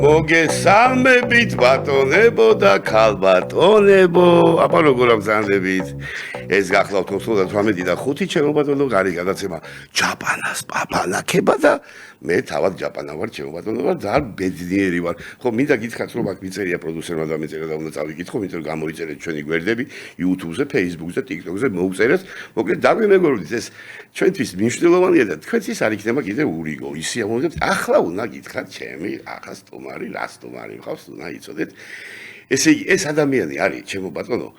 მოგესალმებით ბატონებო და ქალბატონებო, აბა როგორ აგზავნებით? ეს გახლავთ 98 და 5 ჩემო ბატონო, გარი გადაცემა ჯაპანას პაპალაკება და მე თავად ჯაპანა ვარ, ჩემო ბატონო ვარ, ძალიან ბედნიერი ვარ. ხო, მინდა გითხრათ, რომ აქ მიწერია პროდიუსერმა და მეწერა და უნდა წავიკითხო, იმიტომ რომ გამოიწერეთ ჩვენი გვერდები YouTube-ზე, Facebook-ზე, TikTok-ზე, მოუწერეთ. მოკლედ დაგვიმეგობრდით, ეს ჩვენთვის მნიშვნელოვანია და თქვენთვის არ იქნება კიდე ურიგო. ისე ამოვიდეთ, ახლა უნდა გითხრათ ჩემი ახლა სტუმარი, რა სტუმარი მყავს, უნდა იცოდეთ. ესე იგი, ეს ადამიანი არის, ჩემო ბატონო.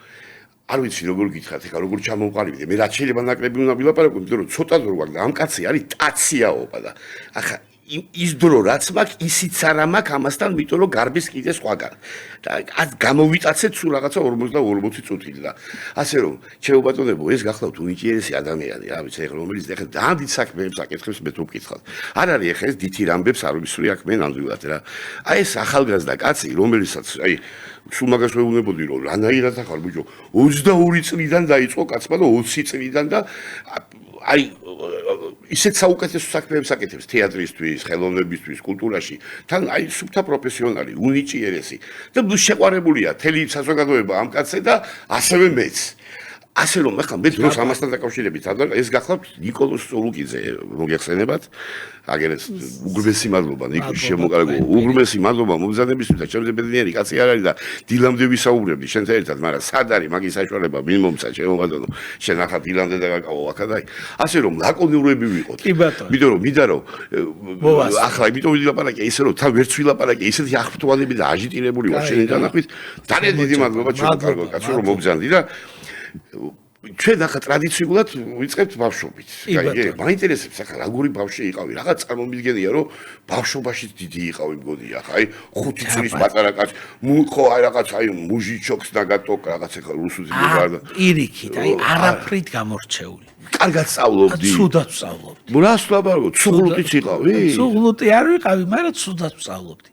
არ ვიცი როგორ გითხრათ, ეხლა როგორ ჩამოვყალიბდე. მე რაც შეიძლება ნაკლები უნდა ვილაპარაკო, იმიტომ რომ ცოტა დრო გვაქვს და ამ კაცი არის ტაციაობა და ახლა ის დრო რაც მაქვს, ისიც არა მაქვს ამასთან, იმიტომ რომ გარბის კიდე სხვაგან. და გამოვიტაცეთ სულ რაღაცა 40 წუთით და ასე რომ, ჩემო ბატონებო, ეს გახლავთ უნიჭიერესი ადამიანი, რა ვიცი, ეხლა რომელიც ეხლა ძალიან დიდ საქმეებს აკეთებს, მე თუ ვკითხავ. არ არის ეხლა ეს დითი რამბებს არ ვისური აქ მე ნამდვილად რა. აი ეს ახალგაზრდა კაცი, რომელსაც აი სულ მაგას ვეუბნებოდი რომ რანაირად ახალ ბიჭო 22 წლიდან დაიწყო კაცმა და 20 წლიდან და აი ისეთ საუკეთესო საქმეებს აკეთებს თეატრისთვის, ხელოვნებისთვის, კულტურაში. თან აი სუფთა პროფესიონალი, უნიჭიერესი და შეყვარებულია თელი საზოგადოება ამ კაცზე და ასევე მეც. ასე რომ ახლა მე დროს ამასთან დაკავშირებით ეს გახლავთ ნიკოლოზ სულუკიძე, მოგეხსენებათ? აგერეს უგრმესი მადლობა ნიკო შემოგარგო. უგრმესი მადლობა მომზადებისთვის და ჩემზე ბედნიერი კაცი არ არის და დილამდე ვისაუბრებდი შენთან ერთად, მაგრამ სად არის მაგის საშუალება მიმომცა ჩემო ბატონო. შენ ახლა დილამდე დაგაკავო აქა და ასე რომ ლაკონურები ვიყოთ. იმიტომ რომ მინდა რომ ახლა იმიტომ ვილაპარაკე ისე რომ თან ვერც ვილაპარაკე ისეთი აღფრთოვანები და აჟიტირებული ვარ შენი თანახმით. ძალიან დიდი მადლობა ჩემო კარგო კაცო რომ მოგზანდი და ჩვენ ახლა ტრადიციულად ვიწყებთ ბავშვობით. აი, მაინტერესებს ახლა როგორი ბავშვი იყავი. რაღაც წარმომიდგენია რომ ბავშვობაში დიდი იყავი მგონია. აი, 5 წლის პატარა კაცი, ხო აი რაღაც აი მუჟიჩოქს დაგატოკ რაღაც ახლა რუსული გარდა. პირიქით, აი არაფრით გამორჩეული. კარგად სწავლობდი. ცუდად სწავლობდი. რას ლაპარაკო? ცუღლუტიც იყავი? ცუღლუტი არ ვიყავი, მაგრამ ცუდად სწავლობდი.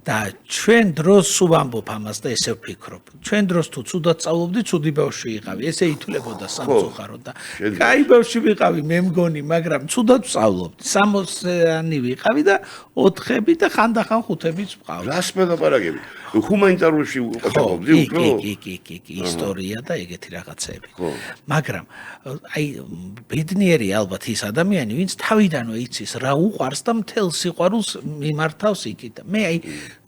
და ჩვენ დროს სულ ამბობ ამას და ესე ვფიქრობ. ჩვენ დროს თუ ცუდად სწავლობდი, ცუდი ბავშვი იყავი. ესე ითვლებოდა სამწუხაროდ და კაი ბავშვი ვიყავი, მე მგონი, მაგრამ ცუდად სწავლობდი. 60-იანი ვიყავი და 4-ები და ხანდახან 5-ებიც ვყავდი. რას მელაპარაკები? ჰუმანიტარული უყურებდი უფრო? კი, ისტორია და ეგეთი რაღაცები. მაგრამ აი ბედნიერი ალბათ ის ადამიანი, ვინც თავიდანვე იცის რა უყვარს და მთელ სიყვარულს მიმართავს იქით. მე აი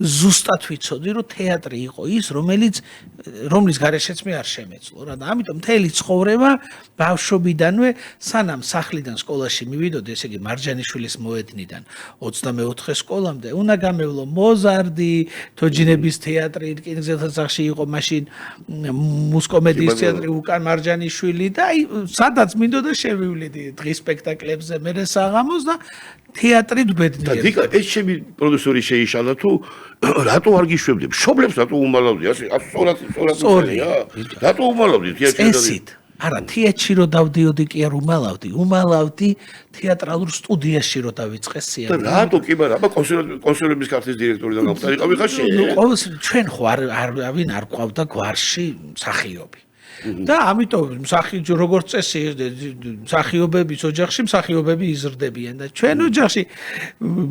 ზუსტად ვიცოდი რომ თეატრი იყო ის რომლის გარეშეც მე არ შემეძლო რა და ამიტომ მთელი ცხოვრება ბავშვობიდანვე სანამ სახლიდან სკოლაში მივიდოდი, ესე იგი მარჯანიშვილის მოედნიდან 24 სკოლამდე უნდა გამევლო მოზარდი, თოჯინების თეატრი, რკინიგზელთა სახლში იყო მაშინ მუსკომედიის თეატრი, უკან მარჯანიშვილი და აი სადაც მინდოდა შევივლიდი დღის სპექტაკლებზე მე საღამოს და თეატრით ბედნიერი. და ეს ჩემი პროდიუსერი შეიშალა თუ რატო არ გიშვებდი? მშობლებს რატო უმალავდი? ასე სწორია. რატო უმალავდი თეატრში? არა, თეატრში რო დავდიოდი კი არ უმალავდი თეატრალურ სტუდიაში რო დავიწყე სიარული. და რატო კი მაგრამ აბა კონსერვების ქართლის დირექტორიდან გავხდარიყავი ხარ შენ? ჩვენ ხო არავინ არ ყავდა გვარში მსახიობი. და ამიტომ როგორც წესი მსახიობების ოჯახში მსახიობები იზრდებიან და ჩვენ ოჯახში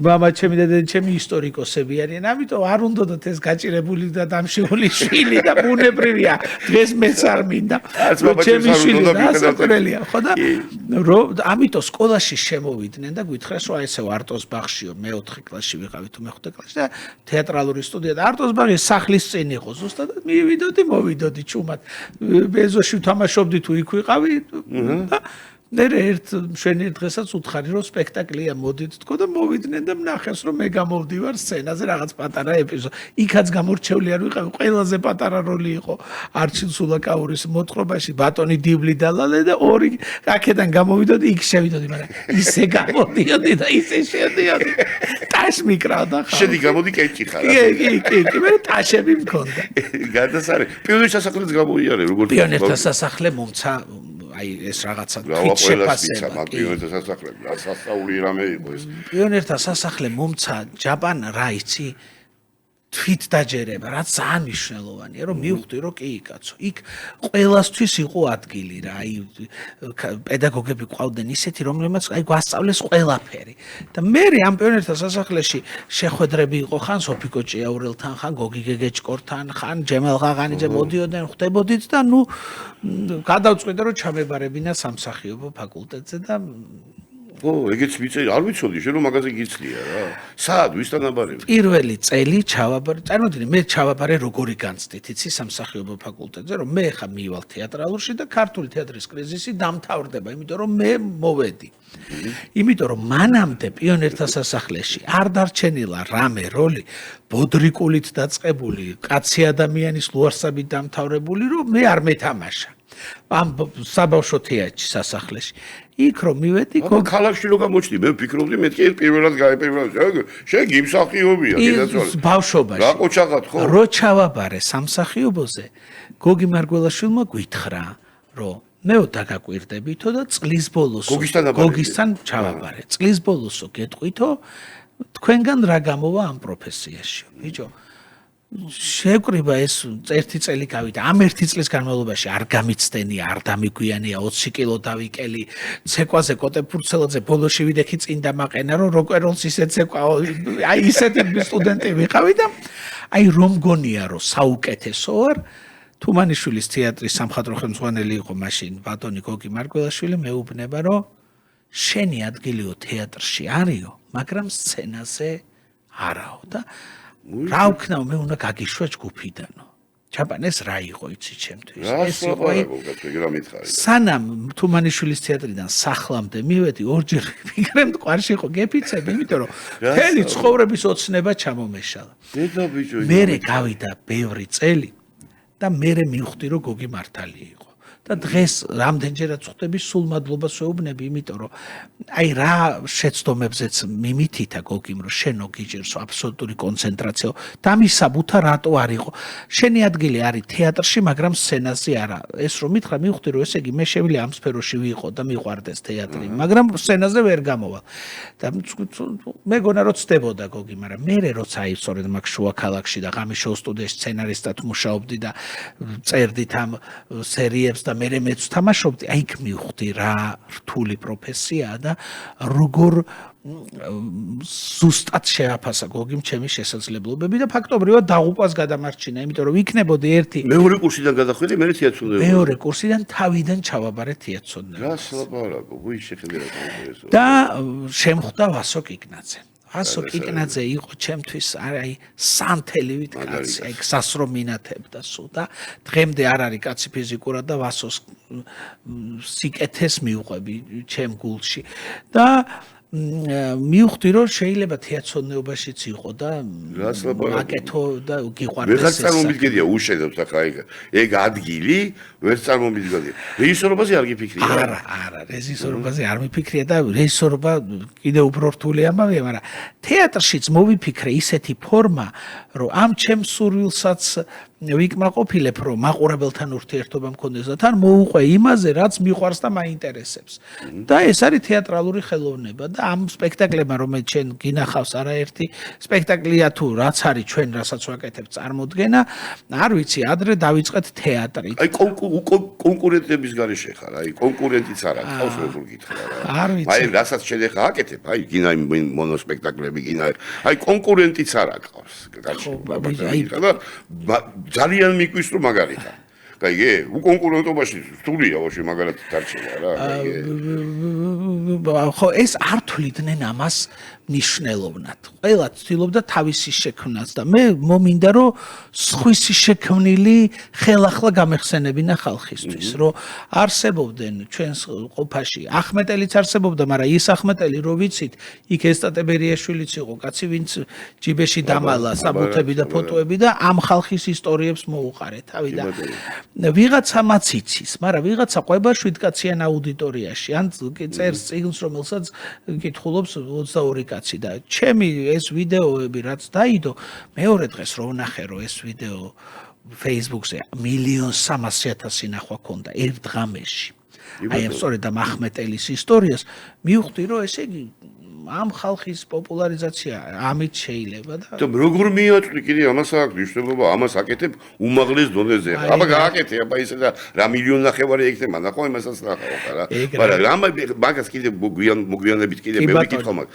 მამა ჩემი და დედა ჩემი ისტორიკოსები არიან, ამიტომ არ უნდათ ეს გაჭირებული და დამშეული შვილი და ბუნებრივია დღეს მეც არ მინდა ჩემი შვილი დასაკვირველია ხო და ამიტომ სკოლაში შემოვიდნენ და გითხრას რომ აი ესე არტოს ბაღშიო მე-4 კლასში ვიყავი თუ მე-5 კლასში და თეატრალური სტუდია და არტოს ბაღი სახლის წინ იყო ზუსტად და მივიდოდი ჩუმად ეზოში ვთამაშობდი თუ იქ ვიყავი და მე მშვენიერ დღესაც უთხარი რომ სპექტაკლია მოდით თქო და მოვიდნენ და მნახეს რომ მე გამოვდივარ სცენაზე რაღაც პატარა ეპიზოდი. იქაც გამორჩეული არ ვიყავი, ყველაზე პატარა როლი იყო არჩილ სულაკაურის მოთხრობაში ბატონი დიბლი დალალე და ორი აქედან გამოვიდოდი, იქ შევიდოდი, მაგრამ ისე გამოდიოდი და ისე შევდიოდი. ტაშ მიკრავდა ხა. შედი გამოდი კეთკი ხარ. კი, მე ტაშები მქონდა. გადასარე. პიონერთა სასახლეც გამოიარე, როგორც პიონერთა სასახლე მომცა აი ეს რაღაცა თვით შეფასება. პიონერთა სასახლე, სასწაული რამე იყო ეს. პიონერთა სასახლე მომცა ჯაპან რა იცი? თვით დაჯერება, რაც ძალიან მნიშვნელოვანია, რომ მივხვდი, რომ კი კაცო, იქ ყველასთვის იყო ადგილი რა, აი პედაგოგები ყავდნენ ისეთი, რომლებმაც აი გვასწავლეს ყველაფერი. და მე ამ პიონერთა სასახლეში შეხვედრები იყო ხან სოფიკო ჭიაურელთან, ხან გოგი გეგეჭკორთან, ხან ჯემალ ღაღანიძე მოდიოდნენ, ხვდებოდით და ნუ გადავწყვიტე, რომ ჩამებარებინა სამსახიობო ფაკულტეტზე და ო, ეგეც ვიცი, არ ვიცოდი, შენ რომ მაგაზე გიცლია რა. სად, ვისთან აბარებ? პირველი წელი ჩავაბარე, წარმოვიდგინე, მე ჩავაბარე როგორი განცდით, იცი სამსახიობო ფაკულტეტზე, რომ მე ხა მივალ თეატრალურში და ქართული თეატრის კრიზისი დამთავრდება, იმიტომ რომ მე მოვედი. იმიტომ რომ მანამდე პიონერთა სასახლეში არ დარჩენილა რამე როლი ბოდრიკულით დაწყებული, კაცი ადამიანის ლუარსაბით დამთავრებული, რომ მე არ მეთამაშა. ამ საბავშვო თეატრში სასახლეში. იქ რომ მივედი, ქალაქში რო გამოჩდი, მე ვფიქრობდი მე თქვენ პირველად გაეპირველა. შენ გიმსახიობია, კიდაც ბავშვობაში. რა ყოჩაღად ხო? რო ჩავაბარე სამსახიობოზე, გოგი მარგველაშვილმა გითხრა, რომ მე დაგაკვირდებითო და წლის ბოლოს გოგისთან ჩავაბარე. წლის ბოლოსო გეტყვითო, თქვენგან რა გამოვა ამ პროფესიაში, ბიჭო? შევკრიბა ეს ერთი წელი გავიდა. ამ ერთი წლის განმავლობაში არ გამიცდენი, არ დამიგვიანია 20 კილო დავიკელი, ცეკვაზე კოტეფურცელაძე ბოლოში ვიდექი წინ დამაყენა, რომ როკეროლს ისეთ ცეკვა, აი ისეთი სტუდენტი ვიყავი და აი რომ გონია, რომ საუკეთესო ვარ, თუმანიშვილის თეატრის სამხატვრო ხელმძღვანელი იყო მაშინ ბატონი გოგი მარგველაშვილი, მეუბნება, რომ შენი ადგილიო თეატრში არისო, მაგრამ სცენაზე არაო და რა ვქნაო, მე უნდა გაგიშვა ჯგუფიდანო. ჩაპანეს რა იყო იცი ჩემთვის? ეს იყო სანამ თუმანიშვილის თეატრიდან სახლამდე მივედი, ორჯერ ვიგრემ მტკვარში იყო გეფიცები, იმიტომ რომ მთელი ცხოვრების ოცნება ჩამომეშალა. მერე გავიდა ბევრი წელი და მერე მივხვდი, რომ გოგი მართალი იყო. და დღეს რამდენჯერაც ხვდები, სულ მადლობას ვეუბნები, იმიტომ რომ აი რა შეცდომებზეც მიმითითა გოგიმ, რომ შენო გიჭირს აბსოლუტური კონცენტრაციო, დამისაბუთა რატო არ იყო. შენი ადგილი არის თეატრში, მაგრამ სცენაზე არა. ეს რომ მითხრა, მივხვდი, რომ ესე იგი მე შეგვიძლია ამ სფეროში ვიყო და მიყვარდეს თეატრი, მაგრამ სცენაზე ვერ გამოვალ. და მეგონა რომ ცდებოდა გოგი, მაგრამ მე როცა აი სწორედ მაგ შუა ქალაქში და ღამიშოუ სტუდიაში სცენარისტად მუშაობდი და წერდით ამ სერიებს და მე მეც თამაშობდი, აი იქ მივხვდი რა რთული პროფესიაა და როგორ ზუსტად შეაფასა გოგიმ ჩემი შესაძლებლობები და ფაქტობრივად დაღუპვას გადამარჩინა, იმიტომ რომ იქნებოდი ერთი მეორე კურსიდან გადახვედი, მე თეატრში. მეორე კურსიდან თავიდან ჩავაბარე თეატრში. რა სლაპარაკო, ვი შეხედერა ეს. და შემხვდა ვასო კიკნაძე. ვასო კიკნაძე იყო ჩემთვის აი სანთელივით კაცი, აი გასასრო მინათებდა სულ და დღემდე არ არის კაცი ფიზიკურად და ვასოს სიკეთეს მიუყვები ჩემ გულში და მივხვდი, რომ შეიძლება თეატრონეობაშიც იყო და აკეთო და გიყვარდეს ეს. ვერც წარმომიდგენია უშედეგოდ ახლა ეგ ადგილი, ვერც წარმომიდგენია. რეჟისორობაზე არ გიფიქრია? არა, რეჟისორობაზე არ მიფიქრია და რეჟისორობა კიდე უფრო რთული ამბავია, მაგრამ თეატრშიც მოვიფიქრე ისეთი ფორმა, რომ ამ ჩემს სურვილსაც ვიკმაყოფილებ, რომ მაყურებელთან ურთიერთობა მქონდეს და თან მოუყვე იმაზე, რაც მიყვარს და მაინტერესებს. და ეს არის თეატრალური ხელოვნება და ამ სპექტაკლებმა, რომელიც ჩვენ გინახავს არაერთი სპექტაკლია თუ რაც არის ჩვენ რასაც ვაკეთებთ წარმოდგენა, არ ვიცი, ადრე დავიწყეთ თეატრი. აი კონკურენტების გარეშე ხარ, აი კონკურენტიც არა, ყავს როგორ გითხრა რა. არ ვიცი. აი რასაც შენ ახლა აკეთებ, აი გინა მონოსპექტაკლები გინა, აი კონკურენტიც არა ყავს. ძალიან მიკვის რომ მაგალითად. კაიგე, უკონკურენტობაში რთულია ვაში მაგალითად დარჩენა რა, კაიგე. ხო, ეს არ თვლიდნენ ამას ნიშნელოვნად. ყველა ცდილობდა თავისი შექმნას და მე მომინდა რომ სხვისი შექმნილი ხელახლა გამეხსენებინა ხალხისთვის, რომ არსებობდნენ ჩვენს ყოფაში. ახმეტელიც არსებობდა, მაგრამ ის ახმეტელი რო ვიცით, იქ ესტატებერიაშვილიც იყო, კაცი ვინც ჯიბეში დამალა საბუთები და ფოტოები და ამ ხალხის ისტორიებს მოუყარე თავი და ვიღაცამაც იცის, მაგრამ ვიღაცა ყვება 7 კაციან აუდიტორიაში, ან წერს წიგნს, რომელსაც კითხულობს 22 კაცი და ჩემი ეს ვიდეოები რაც დაიდო, მეორე დღეს რო ვნახე, რომ ეს ვიდეო Facebook-ზე 1,300,000 ნახვა ქონდა ერთ დღამში. აი ამ სწორედ ამ ახმეტელის ისტორიას მივხვდი, რომ ესე იგი ამ ხალხის პოპულარიზაცია ამით შეიძლება და და როგორ მიაწვდი კიდე ამას აქვს მნიშვნელობა ამას აკეთებ უმაღლეს დონეზე აბა გააკეთე აბა ისე და რა მილიონ ნახევარი ექნება ნახო იმასაც ნახავ რა მაგრამ მაგას კიდე მოგვიანებით კიდე მე ვიკითხო მაგ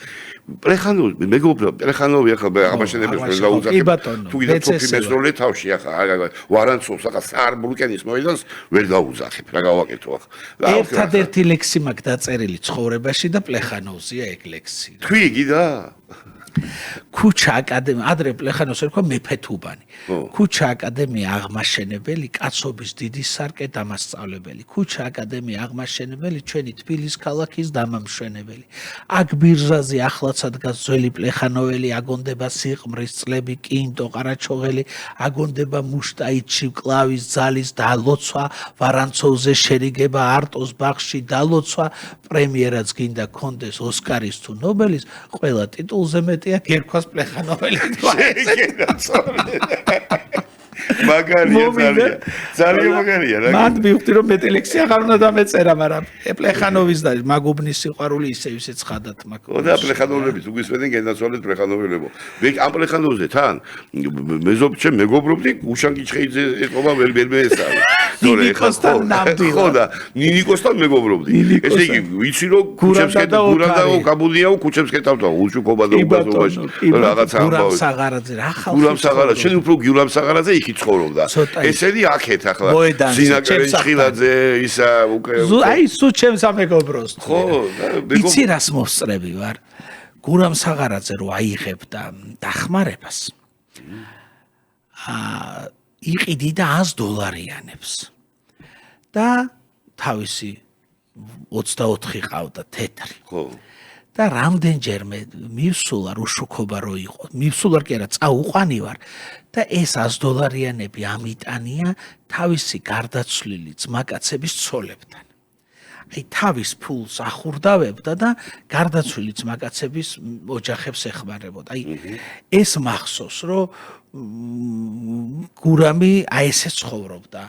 პრეხანოვი მეგობრებო პრეხანოვი ახლა ამაშენებს ვერ დაუძახებ თუ კიდე თოფი მეზროლე თავში ახლა ვარანცოვს ახლა სარ ბულკენის მოედანს ვერ დაუძახებ რა გავაკეთო ახლა ერთადერთი ლექსი მაქვს დაწერილი ცხოვრებაში და პლეხანოვზია ეგ ლექსი თქვი და ქუჩა აკადემია ადრე პლეხანოვს ერქვა მეფეთუბანი ქუჩა აკადემია აღმაშენებელი კაცობის დიდი სარკე დამასწავლებელი ქუჩა აკადემია აღმაშენებელი ჩვენი თბილისის ქალაქის დამამშვენებელი აქ ბირჟაზე ახლაცად დგას ძველი პლეხანოველი აგონდება სიყმრის წლები კინტო ყარაჩოღელი აგონდება მუშტაიტში კლავის ძალის დალოცვა ვარანცოვზე შერიგება არტოს ბაღში დალოცვა პრემიერაც გინდა კონდეს ოსკარის თუ ნობელის ყველა ტიტულზე მეტია გერქვას პლეხანოველი მაგარია ძალიან მაგარია რა მანდ მივხვდი რომ მეტი ლექსი აღარ უნდა დამეწერა მაგრამ პლეხანოვის და მაგუბნის სიყვარული ისევ ისე ცხადად მაქვს და პლეხანოვების უგვისმენენ გენაცვალეთ პლეხანოველებო მე ამ პლეხანოვზე თან მეგობრობდი უშანგიჩხეიძე ეთყობა ვერ მეესწავლა ნინიკოსთან ნამდვილად ხო და ნინიკოსთან მეგობრობდი ესე იგი ვიცი რომ ქუჩებსკენ გურანდაო გაბუნიაო ქუჩებსკეთავდა უშუქობა და უბრალობაში რაღაცა გურამ საღარაძე რა ხალხი გურამ საღარაძე შენ უფრო გურამ საღარაძე იქით ცხოვრობდა ესენი აქეთ ახლა ზინაკრე ხილაძე ისა უკვე აი სულ ჩემს ამეგობროს ხო იცი რას მოსწრები ვარ გურამ საღარაძე რო აიღებდა დახმარებას იყიდიდა $100-იანებს და თავისი 24 ყავდა თეთრი ხო და რამდენჯერმე მივსულა რუშუქობა რო იყო მივსულა კი არა წაუყვანი ვარ და ეს $100-იანები ამიტანია თავისი გარდაცვლილი ძმაკაცების ცოლებთან აი თავის ფულს ახურდავებდა და გარდაცვლილი ძმაკაცების ოჯახებს ეხმარებოდა აი ეს მახსოვს რომ გურამი აი ესე ცხოვრობდა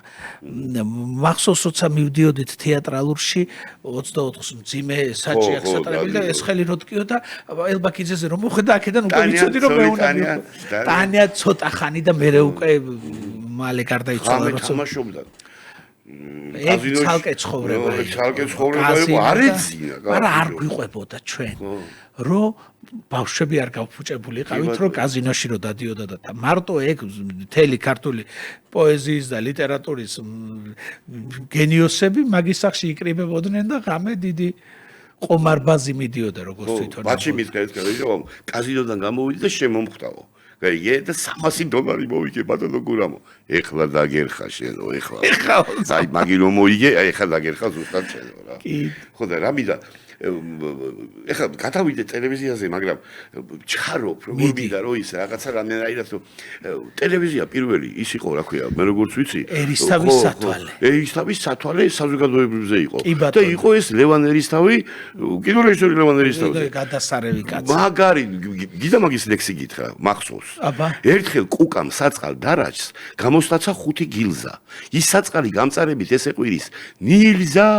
მახსოვს როცა მივდიოდით თეატრალურში 24-ს მძიმე საჭი აქ სატარებელი და ეს ხელი როდკიო და ელბაქიძეზე რომ მოხვდა აქედან უკვე ვიცოდი რომ მე უნდა ტანია ცოტა ხანი და მე უკვე მალე გარდაიცვალა როცა თამაშობდა ეგ ცალკე ცხოვრება იყო არ ეძინა მაგრამ არ გვიყვებოდა ჩვენ რომ ბავშვები არ გავფუჭებული ყავით რომ კაზინოში რო დადიოდა და მარტო ეგ მთელი ქართული პოეზიის და ლიტერატურის გენიოსები მაგის სახში იკრიბებოდნენ და ღამე დიდი ყომარბაზი მიდიოდა როგორც თვითონ ბაჩი მისკეთ რომ კაზინოდან გამოვიდი და შემომხვდაო გაიგე და $300 მოვიგე ბატონო გურამო ეხლა დაგერხა შენო ეხლა აი მაგი რომ მოიგე აი ეხლა დაგერხა ზუსტად შენო რა ხო და რამიდა ეხლა გადავიდე ტელევიზიაზე მაგრამ ჩხარობ რომ მივიდა რომ ის რაღაცა რამენაირად ტელევიზია პირველი ის იყო რა ქვია მე როგორც ვიცი ერისთავის სათვალე საზოგადოებრივზე იყო და იყო ეს ლევან ერისთავი კიდევ რეჟისორი ლევან ერისთავი გადასარევი კაცი მაგარი გიდა მაგის ლექსი გითხრა მახსოვს ერთხელ კუკამ საწყალ დარაჯს გამოსტაცა 5 გილზა ის საწყალი გამწარებით ესე ყვირის ნილზა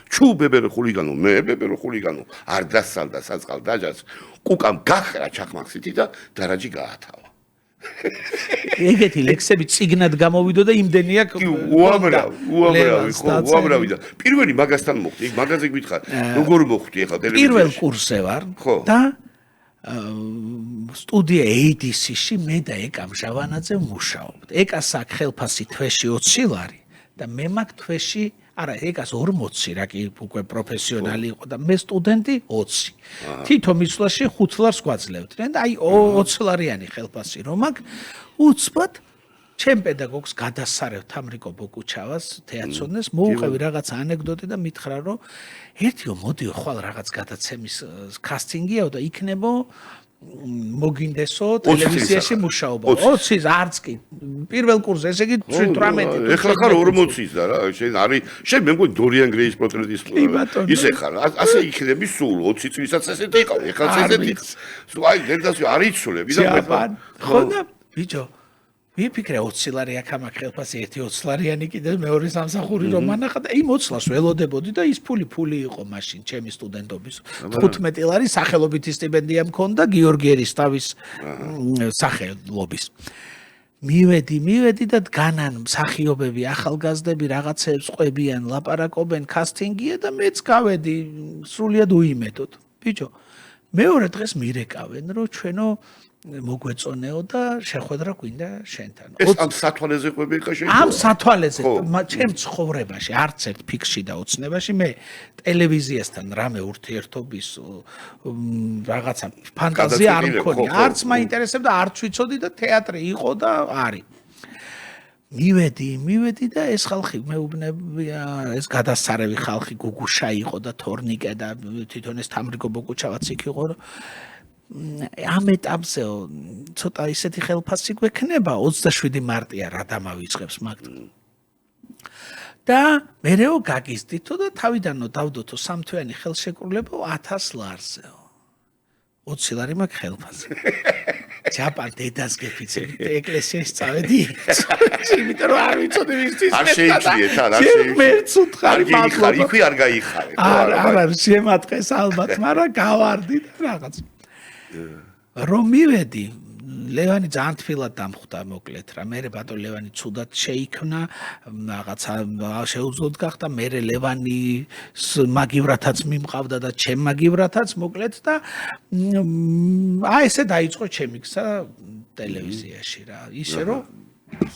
ჩუ ბებერ ხულიგანო მე ბებერ ხულიგანო არ დასალდა საწყალ დაჯას კუკამ გახრა ჩახმახსითი და დარაჯი გაათავა ეგეთი ლექსები წიგნად გამოვიდო და იმდენია უამრავი და პირველი მაგასთან მოხდი იქ მაგაზე გითხარ როგორ მოხდი ახლა ტელევიზიაში პირველ კურსზე ვარ და სტუდია ADC-ში მე და ეკა მჟავანაძე ვმუშაობთ ეკას აქ ხელფასი თვეში 20 ლარი და მე მაგ თვეში არა ეკას 40 რა კი უკვე პროფესიონალი იყო და მე სტუდენტი 20 თითო მისვლაში 5 ლარს გვაძლევდნენ და აი 20 ლარიანი ხელფასი რომ აქ უცბად ჩემ პედაგოგს გადასარევ თამრიკო ბოკუჩავას თეატრონეს მოუყევი რაღაც ანეკდოტი და მითხრა რომ ერთიო მოდიო ხვალ რაღაც გადაცემის კასტინგიაო და იქნებო მოგინდესო ტელევიზიაში მუშაობა 20-ის არც კი პირველ კურსზე ესე იგი 18 ეხლა ხარ 40-ის და რა შენ არის შენ მე მგონი დორიან გრეის პორტრეტის ისე ხარ ასე იქნები სულ 20 წლისაც ესეთი იყავ ეხლა ესეთი სულ აი დედას არ იცოლები და ხო და ბიჭო ვიფიქრე 20 ლარი აქ ხელფასი ერთი 20 ლარიანი კიდე მეორე სამსახური რომ ანახა და იმ 20 ლარს ველოდებოდი და ის ფული იყო მაშინ ჩემი სტუდენტობის 15 ლარი სახელობითი სტიპენდია მქონდა გიორგი ერისთავის სახელობის მივედი და დგანან მსახიობები ახალგაზრდები რაღაცეებს ყვებიან ლაპარაკობენ კასტინგია და მეც გავედი სრულიად უიმედოდ ბიჭო მეორე დღეს მირეკავენ რომ ჩვენო მოგვეწონეო და შეხვედრა გვინდა შენთან. ეს ამ სათვალეზე ყვები ხა შეიძლება? ამ სათვალეზე ჩემ ცხოვრებაში არც ერთ ფიქრში და ოცნებაში მე ტელევიზიასთან რამე ურთიერთობის რაღაცა ფანტაზია არ მქონია. არც მაინტერესებდა, არც ვიცოდი და თეატრი იყო და არის. მივედი და ეს ხალხი მეუბნებია, ეს გადასარევი ხალხი გუგუშა იყო და თორნიკე და თვითონ ეს თამრიგო ბოკუჩავაც იქ იყო რომ ამ ეტაპზეო ცოტა ისეთი ხელფასი გვექნება 27 მარტია რა დამავიწყებს მაგ და მერეო გაგიზდითო და თავიდანო დავდოთო სამთვიანი ხელშეკრულება 1000 ლარზეო 20 ლარი მაგ ხელფასი ჯაპან დედას გეფიცები ეკლესიაში წავედი იმიტომ რომ არ ვიცოდი ვისთვის არ შეიჭრიეთ არ შეიჭრიეთ მეც უთხარი მადლობა იქვი არ გაიხარე არა შემატყეს ალბათ მაგრამ გავარდი და რაღაც რომ მივედი ლევანი ძალიან თბილად დამხვდა მოკლედ რა მე ბატონ ლევანი ცუდად შეიქმნა რაღაცა შეუძლოდ გახდა მე ლევანი მაგივრათაც მიმყავდა და ჩემ მაგივრათაც მოკლედ და აი ესე დაიწყო ჩემი გზა ტელევიზიაში რა ისე რომ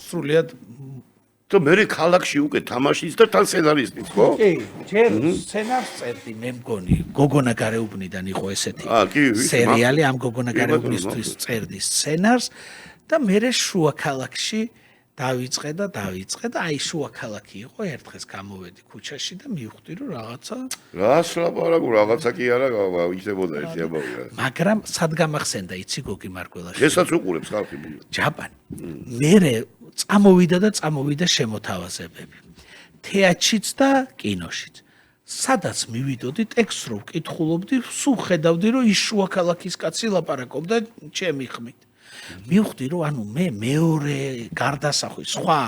სრულიად და მე ქალაქში უკვე თამაშის და თან სცენარისტიც ხო? კი, ჯერ სცენარს წერდი მე მგონი გოგონა გარეუბნიდან იყო ესეთი სერიალი ამ გოგონა გარეუბნისთვის წერდი სცენარს და მე შუა ქალაქში დავიწყე და აი შუა ქალაქი იყო ერთ დღეს გამოვედი ქუჩაში და მივხვდი რომ რაღაცა რას ლაპარაკო რაღაცა კი არა იქნებოდა ეს ამბავი რა მაგრამ სად გამახსენდა იცი გოგი მარგველაში ესაც უყურებს ხალხი ჯაპანი მე წამოვიდა შემოთავაზებები თეატრშიც და კინოშიც სადაც მივიდოდი ტექსტს რო ვკითხულობდი სულ ხედავდი რომ ის შუა ქალაქის კაცი ლაპარაკობდა ჩემი ხმით მივხვდი რომ ანუ მე მეორე გარდასახვის სხვა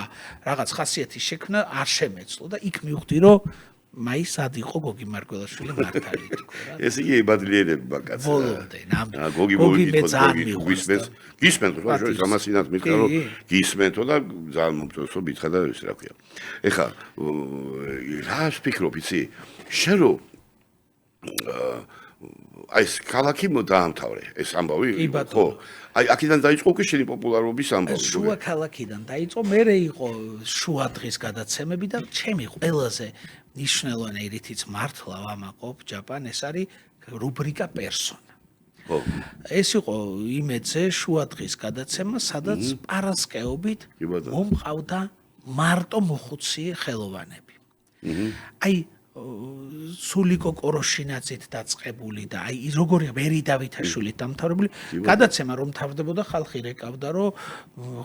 რაღაც ხასიათის შექმნა არ შემეძლო და იქ მივხვდი რომ მაი სად იყო გოგი მარგველაშვილი მართალი თქო რა ეს იგი ებადლიერება კაცი ბოლომდე გოგი მე ძალიან გისმენთ რა გამასინათ მითხრა რომ გისმენთო და ძალიან მომწონსო მითხრა და ეს რა ქვია ეხა რა ვფიქრობ იცი შენ რო აი ეს ქალაქი დაამთავრე ეს ამბავი ხო აი აქედან დაიწყო უკვე შენი პოპულარობის ამბავი შუა ქალაქიდან დაიწყო მე იყო შუა დღის გადაცემები და ჩემი ყველაზე ნიშნულოვანი რითიც მართლა ვამაყობ ჯაპან ეს არის რუბრიკა პერსონა ეს იყო იმედზე შუა დღის გადაცემა სადაც პარასკეობით მომყავდა მარტო მოხუცი ხელოვანები აი სულიკო კოროშინაძით დაწყებული და აი როგორია ვერი დავითაშვილით დამთავრებული გადაცემა რომ თავდებოდა ხალხი რეკავდა რომ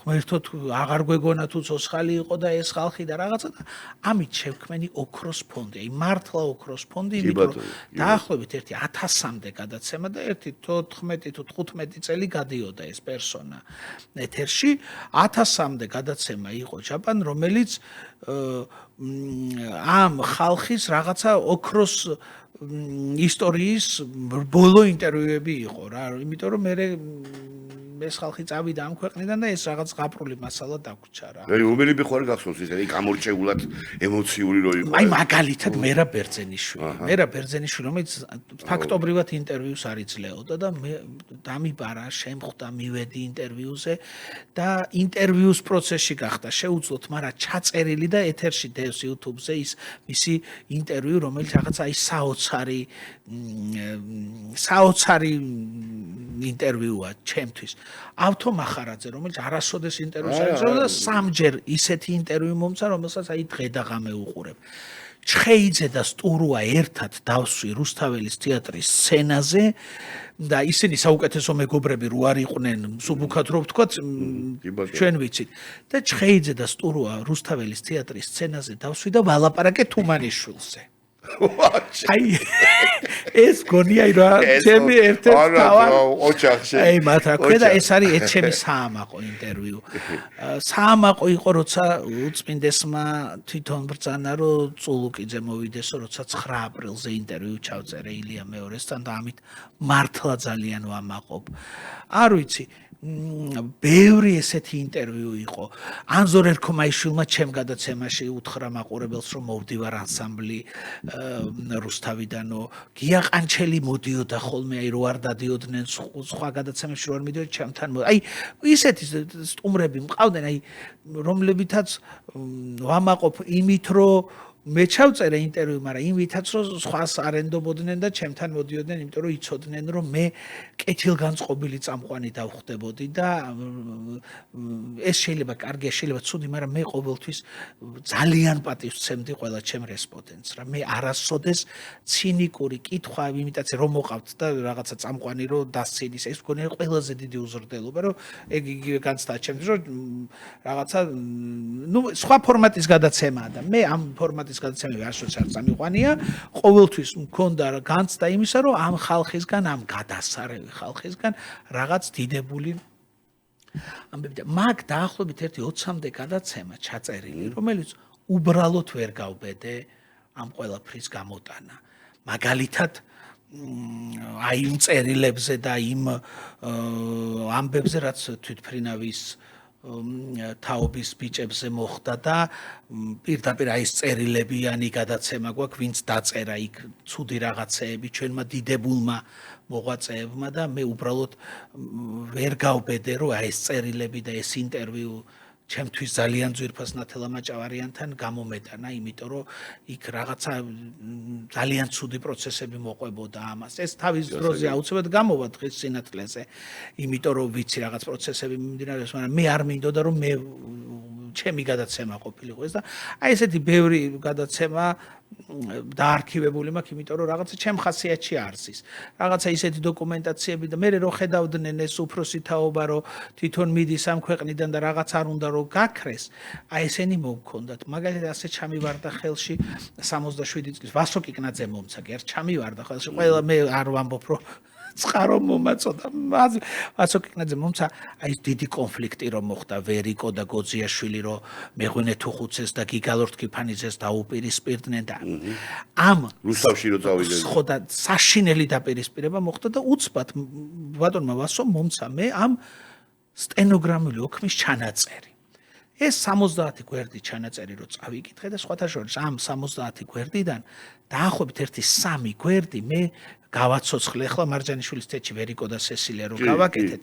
ღმერთოთ აღარ გვეგონა თუ ცოცხალი იყო და ეს ხალხი და რაღაცა და ამით შევქმენი ოქროს ფონდი აი მართლა ოქროს ფონდი იმიტომ დაახლოებით ერთი 1000-მდე გადაცემა და ერთი 14 თუ 15 წელი გადიოდა ეს პერსონა ეთერში 1000-მდე გადაცემა იყო ჯაპან რომელიც ამ ხალხის რაღაცა ოქროს ისტორიის ბოლო ინტერვიუები იყო რა იმიტომ რომ მე ეს ხალხი წავიდა ამ ქვეყნიდან და ეს რაღაც გაფრული მასალა დაგვრჩა რა მე რომელი ბეხوار გახსოვს ეს აი გამორჩეულად ემოციური რო იყო აი მაგალითად მერა ბერძენიშვილი რომელიც ფაქტობრივად ინტერვიუს არ იძლეოდა და მე დამიბარა შემხვდა მივედი ინტერვიუზე და ინტერვიუს პროცესში გახდა შეუძლოთ მაგრამ ჩაწერილი და ეთერში დევს YouTube-ზე ის მისი ინტერვიუ რომელიც რაღაც აი საოცარი ინტერვიუა ჩემთვის ავთო მახარაძე რომელიც არასოდეს ინტერვიუს არ იძლეოდა და სამჯერ ისეთი ინტერვიუ მომცა რომელსაც აი დღე და ღამე უყურებ ჩხეიძე და სტურუა ერთად დავსვი რუსთაველის თეატრის სცენაზე და ისინი საუკეთესო მეგობრები რო არ იყვნენ სუბუქად რო ვთქვათ ჩვენ ვიცით და ჩხეიძე და სტურუა რუსთაველის თეატრის სცენაზე დავსვი და ვალაპარაკე თუმანიშვილზე აი ეს გონია რა ჩემი ერთ-ერთი თავი ოჯახში აი მათრა ქვედა ეს არის ეს ჩემი საამაყო ინტერვიუ საამაყო იყო როცა უწმინდესმა თვითონ ბრძანა რომ წულუკიძე მოვიდესო როცა 9 აპრილზე ინტერვიუ ჩავწერე ილია მეორესთან და ამით მართლა ძალიან ვამაყობ არ ვიცი ბევრი ესეთი ინტერვიუ იყო ანზორ ერქომაიშვილმა ჩემ გადაცემაში უთხრა მაყურებელს რომ მოვდივარ ანსამბლი რუსთავიდანო გია ყანჩელი მოდიოდა ხოლმე აი რო არ დადიოდნენ სხვა გადაცემებში რო არ მიდიოდა ჩემთან აი ისეთი სტუმრები მყავდნენ აი რომლებითაც ვამაყობ იმით რომ მე ჩავწერე ინტერვიუ, მაგრამ იმითაც რომ სხვას არენდობოდნენ და ჩემთან მოდიოდნენ, იმიტომ რომ იცოდნენ რომ მე კეთილგანწყობილი წამყვანი დავხდებოდი და ეს შეიძლება კარგია, შეიძლება ცუდი, მაგრამ მე ყოველთვის ძალიან პატივს ვცემდი ყველა ჩემ რესპონდენტს რა. მე არასოდეს ცინიკური კითხვა, იმიტაცია რომ მოყავთ და რაღაცა წამყვანი რომ დასცინის, ეს მგონია ყველაზე დიდი უზრდელობა, რომ ეგ იგივე განცდა ჩემთვის, რომ რაღაცა სხვა ფორმატის გადაცემაა და მე ამ ფორმატის გადაცემები არასოდეს არ წამიყვანია, ყოველთვის მქონდა განცდა იმისა, რომ ამ ხალხისგან, ამ გადასარევი ხალხისგან რაღაც დიდებული ამბები და მაგ დაახლოებით ერთი 20-მდე გადაცემა ჩაწერილი, რომელიც უბრალოდ ვერ გავბედე ამ ყველაფრის გამოტანა. მაგალითად აი იმ წერილებზე და იმ ამბებზე, რაც თვითფრინავის თაობის ბიჭებზე მოხდა და პირდაპირ აი ეს წერილებიანი გადაცემა გვაქვს, ვინც დაწერა იქ ცუდი რაღაცეები ჩვენმა დიდებულმა მოღვაწეებმა და მე უბრალოდ ვერ გავბედე, რომ აი ეს წერილები და ეს ინტერვიუ ჩემთვის ძალიან ძვირფას ნათელა მაჭავარიანთან გამომეტანა, იმიტომ რომ იქ რაღაცა ძალიან ცუდი პროცესები მოყვებოდა ამას. ეს თავის დროზე აუცილებლად გამოვა დღეს სინათლეზე, იმიტომ რომ ვიცი რაღაც პროცესები მიმდინარეობს, მაგრამ მე არ მინდოდა რომ მე ჩემი გადაცემა ყოფილიყო ეს და აი ესეთი ბევრი გადაცემა დაარქივებული მაქვს, იმიტომ რომ რაღაცა ჩემ ხასიათში არსის. რაღაცა ისეთი დოკუმენტაციები და მე რო ხედავდნენ ეს უფროსი თაობა, რომ თვითონ მიდის ამ ქვეყნიდან და რაღაც არ უნდა რომ გაქრეს, აი ესენი მოგქონდათ. მაგალითად ასე ჩამივარდა ხელში 67 წლის ვასო კიკნაძე მომცა, კი არ ჩამივარდა ხელში. ყველა მე არ ვამბობ რომ წყარო მომაწოდა. ვასო კიკნაძე მომცა, აი დიდი კონფლიქტი რომ მოხდა ვერიკო და გოძიაშვილი რომ მეღვინე თუხუცეს და გიგალორ თქიფანიძეს დაუპირისპირდნენ და ამ რუსთავში რო წავიდნენ. ხო და საშინელი დაპირისპირება მოხდა და უცბად ბატონმა ვასო მომცა მე ამ სტენოგრამული ოქმის ჩანაწერი. ეს 70 გვერდი ჩანაწერი რო წავიკითხე და სხვათა შორის ამ 70 გვერდიდან დაახლოებით ერთი 3 გვერდი მე გავაცოცხლე ახლა მარჯანიშვილის თეთრ ვერიკო და სესილია რო გავაკეთეთ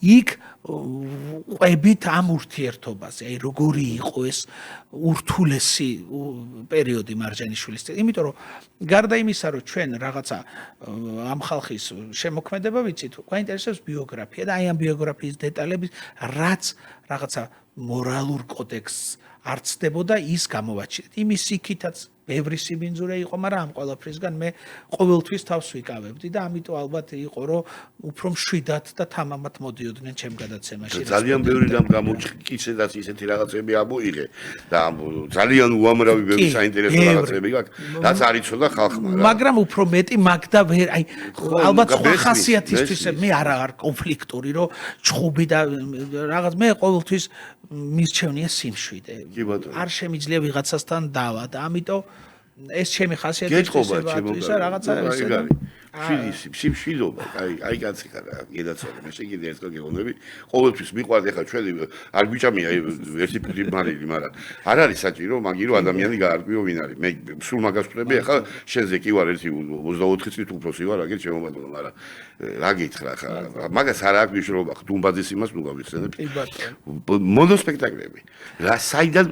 იქ ყვებით ამ ურთიერთობაზე აი როგორი იყო ეს ურთულესი პერიოდი მარჯანიშვილის იმიტომ რომ გარდა იმისა რომ ჩვენ რაღაცა ამ ხალხის შემოქმედება ვიცით გვაინტერესებს ბიოგრაფია და აი ამ ბიოგრაფიის დეტალები რაც რაღაცა მორალურ კოდექსს არცდებოდა ის გამოვაჩინეთ იმის იქითაც ბევრი სიბინძურე იყო, მაგრამ ამ ყველაფრისგან მე ყოველთვის თავს ვიკავებდი და ამიტომ ალბათ იყო, რომ უფრო მშვიდად და თამამად მოდიოდნენ ჩემ გადაცემაში. ძალიან ბევრი რამ გამოჩქიცედაც ისეთი რაღაცები ამოიღე და ძალიან უამრავი ბევრი საინტერესო რაღაცები გაქვს, რაც არ იცოდა ხალხმა რა. მაგრამ უფრო მეტი მაგ და ვერ აი ალბათ სხვა ხასიათისთვის მე არ კონფლიქტური, რომ ჩხუბი და რაღაც მე ყოველთვის მისჩევნია სიმშვიდე. არ შემიძლია ვიღაცასთან დავა და ამიტომ ეს ჩემი ხასიათისაა რაღაცა სიმშვიდობა, აი კაცი ხარ, გედაცვალე, მე შეგიძლია ეს გეგონები, ყოველთვის მიყვარდი ახლა ჩვენი არ გვიჭამია ერთი პუტი მარილი, მაგრამ არ არის საჭირო, მაგირო ადამიანი გაარკვიო ვინ არის. მე სულ მაგას ვწრები, ახლა შენზე კი ვარ ერთი 24 წლით უფროსი ვარ, აგერ შემობატონო, მაგრამ რა გითხრა ხა, მაგას არ აქვს მნიშვნელობა, დუმბაძის იმას ნუ გავიხსენებ. მონოსპექტაკლები. რა საიდან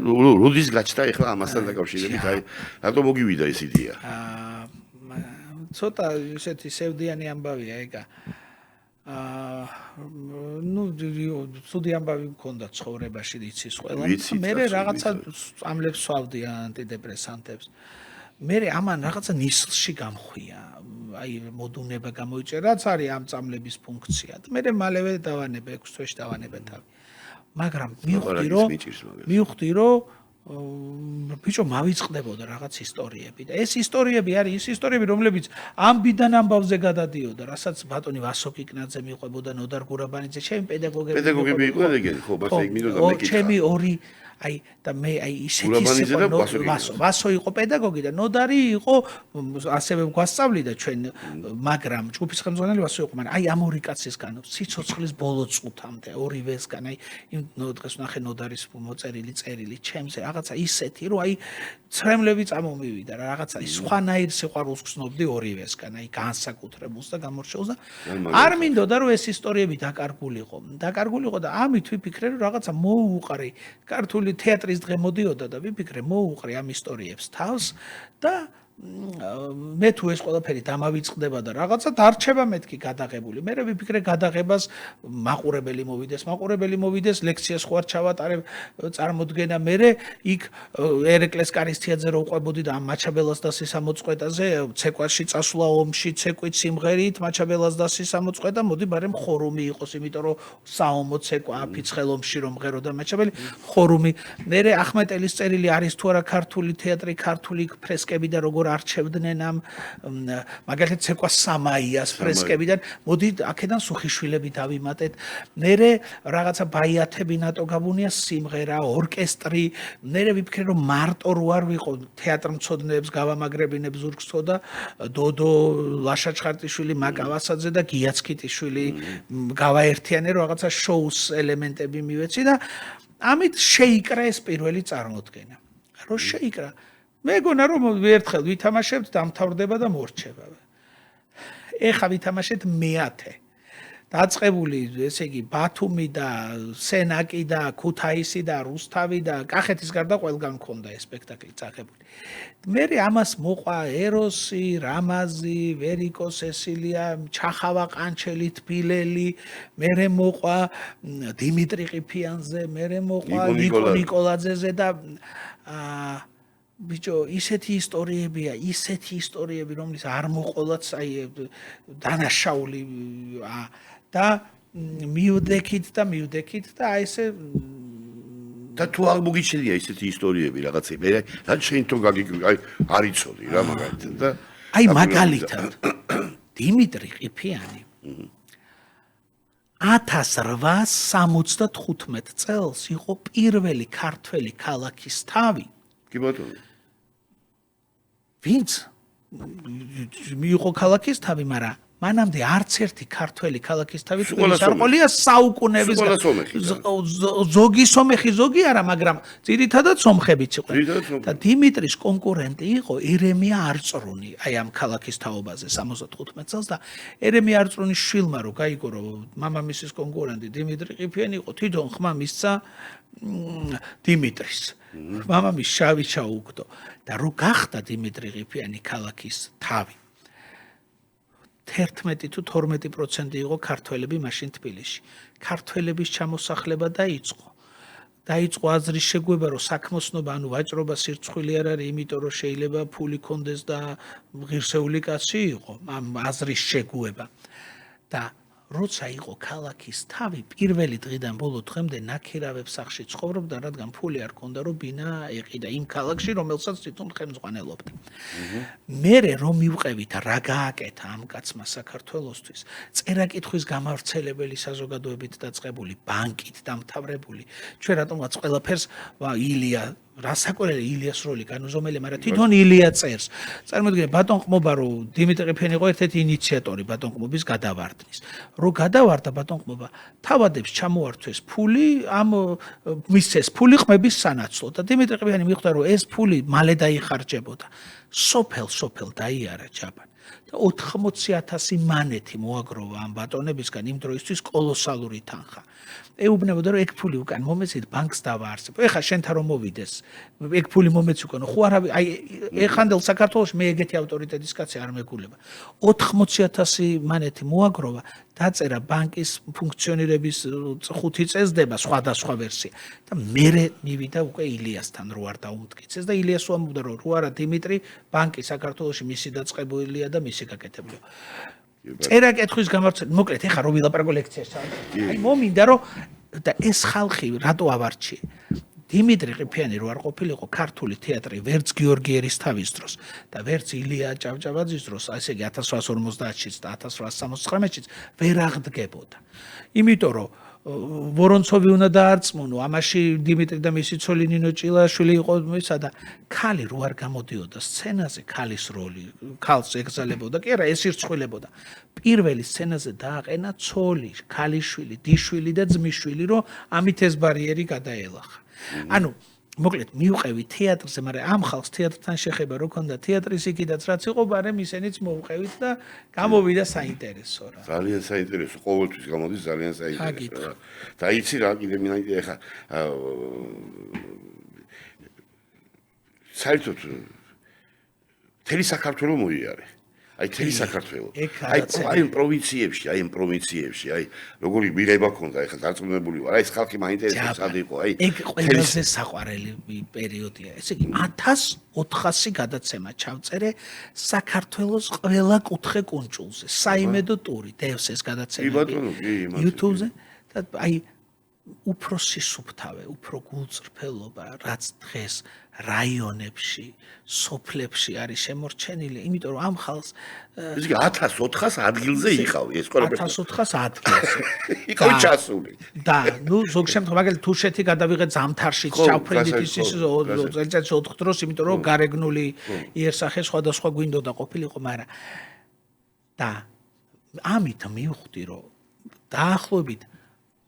როდის გაჩნდა ახლა ამასთან დაკავშირებით, აი რატომ მოგივიდა ეს იდეა? ცოტა ისეთი სევდიანი ამბავია ეგა. ნუ ცუდი ამბავი მქონდა ცხოვრებაში იცის ყველა. მე რაღაცა წამლებს ვსვავდი ანტიდეპრესანტებს. მე ამან რაღაცა ნისლში გამხვია. აი მოდუნება გამოიჭერა, რაც არის ამ წამლების ფუნქცია. მე მალევე დავანებე 6 თვეში დავანებე თავი. მაგრამ მივხვდი რომ ბიჭო მავიწყდებოდა რაღაც ისტორიები და ეს ისტორიები არის ის ისტორიები რომლებიც ამბიდან ამბავზე გადადიოდა რასაც ბატონი ვასო კიკნაძე მიყვებოდა ნოდარ გურაბანიძე ჩემი პედაგოგები იყო ეგენი ხო მასე იქ მინდოდა მეკითხა ჩემი ორი აი და მე აი ისეთი ვასო იყო პედაგოგი და ნოდარი იყო ასევე გვასწავლიდა ჩვენ მაგრამ ჯგუფის ხელმძღვანელი ვასო იყო მაგრამ აი ამ ორი კაცისგან სიცოცხლის ბოლო წუთამდე ორივესგან აი იმ დღეს ნახე ნოდარის მოწერილი წერილი ჩემზე რაღაცა ისეთი რომ აი ცრემლები წამომივიდა რა რაღაცა სხვანაირ სიყვარულს გრძნობდი ორივესგან აი განსაკუთრებულს და გამორჩეულს და არ მინდოდა რომ ეს ისტორიები დაკარგულიყო და ამით ვიფიქრე რომ რაღაცა მოუყარი ქართული თეატრის დღე მოდიოდა და ვიფიქრე მოუყრი ამ ისტორიებს თავს და მე თუ ეს ყველაფერი დამავიწყდება და რაღაცა დარჩება მეთქი გადაღებული მე ვიფიქრე გადაღებას მაყურებელი მოვიდეს ლექციას ხوار ჩავატარებ წარმოდგენა მე იქ ერეკლეს კარისთიაძე რო უყვებოდი და ამ მაჩაბელას და სისამოწყვეტაზე ცეკვაში წასვლა ომში ცეკვით სიმღერით მაჩაბელას და სისამოწყვეტა მოდი ბარემ ხორუმი იყოს იმიტომ რომ საომო ცეკვა აფიცხელ ომში რომ მღერო და მაჩაბელი ხორუმი მე ახმეტელის წერილი არის თუ არა ქართული თეატრი ქართული ფრესკები და როგორ არჩევდნენ ამ მაგალითად ცეკვა სამაიას ფრესკებიდან მოდი აქედან სუხიშვილები დავიმატეთ მე რაღაცა ბაიათები ნატო გაბუნია სიმღერა ორკესტრი მე ვიფიქრე რომ მარტო რო არ ვიყო თეატრმცოდნეებს გავამაგრებინებ ზურგსო და დოდო ლაშაჩხარტიშვილი მაკავასაძე და გიაცკიტიშვილი გავაერთიანე რომ რაღაცა შოუს ელემენტები მივეცი და ამით შეიკრა ეს პირველი წარმოდგენა რომ შეიკრა მეგონა რომ ერთხელ ვითამაშებთ დამთავრდება და მორჩება. ეხა ვითამაშეთ მეათე. დაწყებული ესე იგი ბათუმი და სენაკი და ქუთაისი და რუსთავი და კახეთის გარდა ყველგან მქონდა ეს სპექტაკლი წაღებული. მე ამას მოყვა ეროსი, რამაზი, ვერიკო სესილია, ჩახავა ყანჩელი, თბილელი, მე მოყვა დიმიტრი ყიფიანზე, მე მოყვა ნიკო ნიკოლაძეზე და ბიჭო ისეთი ისტორიები რომლის არ მოყოლაც აი დანაშაული და მივდექით და აი ესე და თუ არ მოგიჩნია ისეთი ისტორიები რაღაცა მე რაც შენ თო აი არ იცოდი რა მაგალითად და აი მაგალითად დიმიტრი ყიფიანი 1875 წელს იყო პირველი ქართველი ქალაქის თავი კი ბატონო ვინც მიიღო ქალაქის თავი, მაგრამ მანამდე არც ერთი ქართველი ქალაქის თავი არ ყოლია საუკუნეების ზოგი სომეხი ზოგი არა, მაგრამ ძირითადად სომხებიც იყო. და დიმიტრის კონკურენტი იყო ერემია არწრუნი, აი ამ ქალაქის თაობაზე 75 წელს და ერემია არწრუნის შვილმა რო გაიგო რომ მამამისის კონკურენტი დიმიტრი ყიფიანი იყო, თვითონ ხმა მისცა დიმიტრის მამამის შავი ჩაუგდო და რო გახდა დიმიტრი ყიფიანი ქალაქის თავი 11 თუ 12% იყო ქართველები მაშინ თბილისში. ქართველების ჩამოსახლება დაიწყო აზრის შეგუება, რომ საქმოსნობა, ანუ ვაჭრობა სირცხვილი არ არის, იმიტომ რომ შეიძლება ფული კონდეს და ღირსეული კაცი იყო, ამ აზრის შეგუება. და როცა იყო ქალაქის თავი, პირველი დღიდან ბოლო დღემდე ნაქირავებს სახში ცხოვრობდა, რადგან ფული არ ქონდა, რომ ბინა ეყიდა იმ ქალაქში, რომელსაც თვითონ ხელმძღვანელობდა. მერე რომ მივყევით რა გააკეთა ამ კაცმა საქართველოსთვის, წერა-კითხვის გამავრცელებელი საზოგადოებით დაწყებული, ბანკით დამთავრებული, ჩვენ რატომღაც ყველაფერს ილია რასაკვირველია ილიას როლი განუზომელი, მაგრამ თვითონ ილია წერს. წარმოიდგინე ბატონყმობა რომ დიმიტრი ყიფიანი იყო ერთ-ერთი ინიციატორი ბატონყმობის გადავარდნის. რომ გადავარდა ბატონყმობა, თავადებს ჩამოართვეს ფული, მისცეს ფული ყმების სანაცვლოდ და დიმიტრი ყიფიანი მიხვდა რომ ეს ფული მალე დაიხარჯებოდა. სოფელ დაიარა ჯაბანი. და 80,000 მანეთი მოაგროვა ამ ბატონებისგან იმ დროისთვის კოლოსალური თანხა. ეუბნებოდა რომ ეგ ფული უკან მომეცით ბანკს დავაარსებ. ეხა შენთან რომ მოვიდეს, ეგ ფული მომეცი უკან, ხო არა, აი ეხანდელ საქართველოში მე ეგეთი ავტორიტეტის კაცი არ მეგულება. 80,000 მანეთი მოაგროვა, დაწერა ბანკის ფუნქციონირების 5 წესდება, სხვადასხვა ვერსია. და მერე მივიდა უკვე ილიასთან რო არ დაუმტკიცეს და ილიას უამბობდა რომ რო არა დიმიტრი ბანკი საქართველოში მისი დაწყებულია და მისი გაკეთებია. წერა-კითხვის გამავრცელებელი, მოკლედ ეხა რო ვილაპარაკო ლექციას. აი მომინდა რომ და ეს ხალხი რატო ავარჩიე? დიმიტრი ყიფიანი რო არ ყოფილიყო ქართული თეატრი ვერც გიორგი ერისთავის დროს და ვერც ილია ჭავჭავაძის დროს, ასე იგი 1850-ში და 1869-ში ვერ აღდგებოდა. იმიტომ რომ ვორონცოვი უნდა დაარწმუნო, ამაში დიმიტრი და მისი ცოლი ნინო ჭილაშვილი იყო ისა და ქალი რო არ გამოდიოდა სცენაზე, ქალის როლი, ქალს ეკრძალებოდა, კი არა, ეს ირცხვილებოდა. პირველი სცენაზე დააყენა ცოლი, ქალიშვილი, დიშვილი და ძმისშვილი, რომ ამით ეს ბარიერი გადაელახა. ანუ მოკლედ მივყევი თეატრზე, მაგრამ ამ ხალხს თეატრთან შეხება რო ქონდა თეატრის იქიდაც რაც იყო, მაგრამ ისინიც მოუყევით და გამოვიდა საინტერესო რა. ძალიან საინტერესო, ყოველთვის გამოდის ძალიან საინტერესო რა. და იცი რა, კიდე მინდა ეხა საერთოდ მთელი საქართველო მოიარე. აი მთელი საქართველო. აი იმ პროვინციებში, აი როგორი მიღება ქონდა, ეხლა დარწმუნებული ვარ, აი ეს ხალხი მაინტერესებს სად იყო, აი ეგ ყველაზე საყვარელი პერიოდია. ესე იგი 1400 გადაცემა ჩავწერე საქართველოს ყველა კუთხე კუნჭულზე. საიმედო ტური, დევს ეს გადაცემები YouTube-ზე და აი უფრო სისუფთავე, უფრო გულწრფელობა, რაც დღეს რაიონებში, სოფლებში არის შემორჩენილი, იმიტომ რომ ამ ხალხს ეს იგი 1400 ადგილზე იყავი ეს ყველაფერი 1400 ადგილზე იყო ჩასული და ნუ ზოგ შემთხვევაში მაგალითად თუშეთი გადავიღე ზამთარშიც ჩავფრინდით ის წელიწადში 4 დროს, იმიტომ რომ გარეგნული იერსახე სხვადასხვა გვინდოდა ყოფილიყო, მაგრამ და ამით მივხვდი რომ დაახლოებით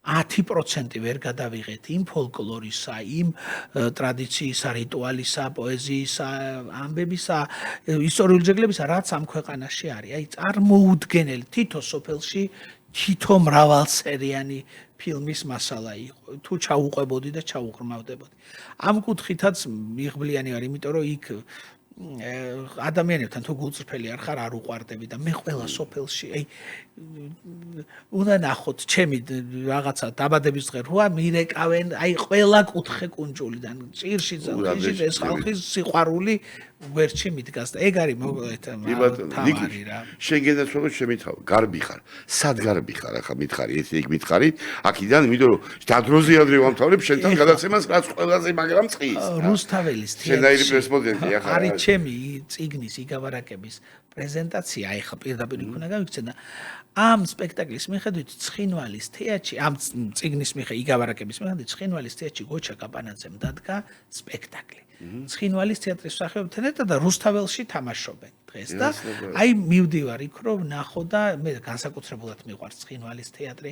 10% ვერ გადავიღეთ იმ ფოლკლორისა, იმ ტრადიციისა, რიტუალისა, პოეზიისა, ამბებისა, ისტორიული ძეგლებისა, რაც ამ ქვეყანაში არის. აი, წარმოუდგენელი თითო სოფელში თითო მრავალსერიანი ფილმის მასალა იყო. თუ ჩაუყვებოდი და ჩაუღრმავდებოდი. ამ კუთხითაც მიღბლიანი ვარ, იმიტომ რომ იქ ადამიანებთან თუ გულწრფელი არ ხარ, არ უყვარდები და მე ყველა სოფელში, აი უნდა ნახოთ ჩემი რაღაცა დაბადების დღე როა მირეკავენ, აი ყველა კუთხე კუნჭულიდან, ჭირში ძილში ეს ხალხის სიყვარული გვერდში მიდგას და ეგ არის მოკლედ თავარი რა. შენგენაც რომ ჩემი თავი, გარბი ხარ, სად გარბი ხარ, ახლა მითხარი, ეს იქ მითხარი, აქიდან იმიტომ რომ დადროზე ადრე ვამთავრებ შენთან გადაცემას, რაც ყველაზე მაგრამ წყის. რუსთაველის შენაირი პრესპონდენტი ახლა არის ჩემი წიგნის იგავარაკების პრეზენტაცია, ეხა პირდაპირ იქნა გავიქცე და ამ სპექტაკლის მიხედვით ცხინვალის თეატრში, ამ წიგნის იგავარაკების მიხედვით ცხინვალის თეატრში გოჩა კაპანაძემ დადგა სპექტაკლი. ცხინვალის თეატრის მსახიობებთან ერთად და რუსთაველში თამაშობენ დღეს და აი მივდივარ იქ რომ ვნახო და მე განსაკუთრებულად მიყვარს ცხინვალის თეატრი.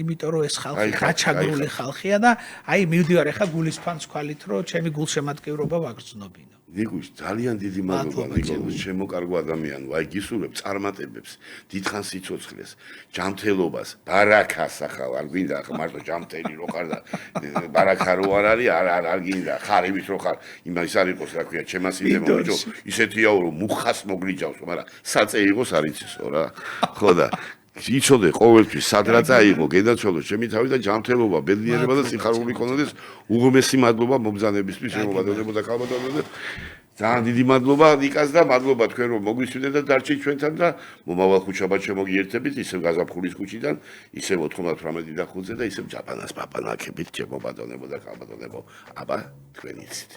იმიტომ რომ ეს ხალხი გაჩაგრული ხალხია და აი მივდივარ ეხა გულისფანს ქვალით რომ ჩემი გულშემატკივრობა ვაგრძნობინო. ნიკუშ ძალიან დიდი მადლობა ნიკოლოზ, შემოკარგო ადამიანი, აი გისურვებ წარმატებებს, დიდხანს სიცოცხლეს, ჯანმრთელობას, ბარაქას ახლა არ გვინდა ახლა მარტო ჯანმრთელი რო ხარ და ბარაქა რო არ არის, არ გინდა, ხარივით რო ხარ, იმას არ იყოს რა ქვია, ჩემასინდება ბიჭო, ისეთია რომ მუხას მოგლიჯავსო, მაგრამ საწე იყოს არ იცისო რა. ხო და იცოდე ყოველთვის სადღაც აიღო გენდაცვალო ჩემი თავი და ჯანმრთელობა, ბედნიერება და სიხარული ქონოდეს. უღმესი მადლობა მომბრძანებისთვის, შემობადონებო და ქალბატონო. ძალიან დიდი მადლობა ნიკას და მადლობა თქვენ რომ მოგვისვიდეთ და დარჩით ჩვენთან და მომავალ ხუთშაბათს შემოგიერთებით ისევ გაზაფხულის ქუჩიდან, ისევ 98 და 5-ზე და ისევ ჯაპანას პაპანაკებით შემობადონებო და ქალბატონებო. აბა თქვენ იცით.